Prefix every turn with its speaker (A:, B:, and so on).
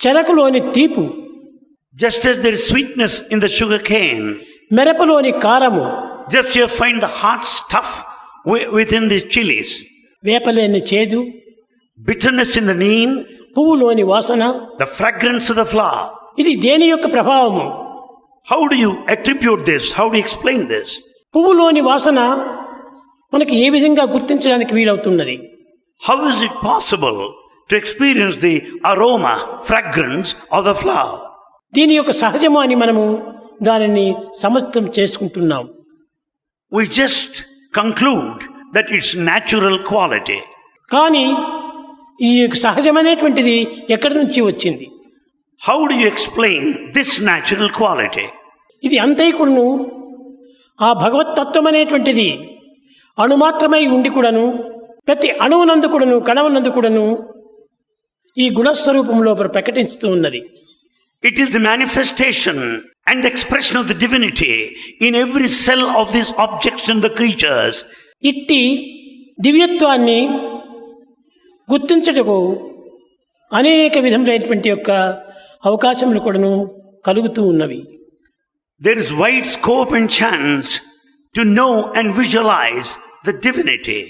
A: చెరకులోని తీపు,
B: just as there is sweetness in the sugar cane,
A: మిరపలోని కారము,
B: just you find the hot stuff within the chilies,
A: వేపలేని చేదు,
B: bitterness in the neem,
A: పువ్వులోని వాసన.
B: the fragrance of the flower.
A: ఇది దేని యొక్క ప్రభావము?
B: How do you attribute this? How do you explain this?
A: పువ్వులోని వాసన మనకి ఏ విధంగా గుర్తించడానికి వీలవుతున్నది?
B: How is it possible to experience the aroma, fragrance of the flower?
A: దీని యొక్క సహజము అని మనము దానిని సమర్థం చేసుకుంటున్నాం.
B: We just conclude that it's natural quality.
A: కానీ ఈ సహజమైనటువంటిది ఎక్కడి నుంచి వచ్చింది?
B: How do you explain this natural quality?
A: ఇది అంతైకుడును ఆ భగవత్తత్వం అనేటువంటిది అణుమాత్రమై ఉండి కూడాను ప్రతి అణువునందు కూడాను కణమునందు కూడాను ఈ గుణస్వరూపంలో ప్రకటిస్తూ ఉన్నది.
B: It is the manifestation and the expression of the divinity in every cell of these objects and the creatures.
A: ఇట్టి దివ్యత్వాన్ని గుర్తించుటకు అనేక విధములైనటువంటి యొక్క అవకాశములు కూడాను కలుగుతూ ఉన్నవి.
B: There is wide scope and chance to know and visualize the divinity.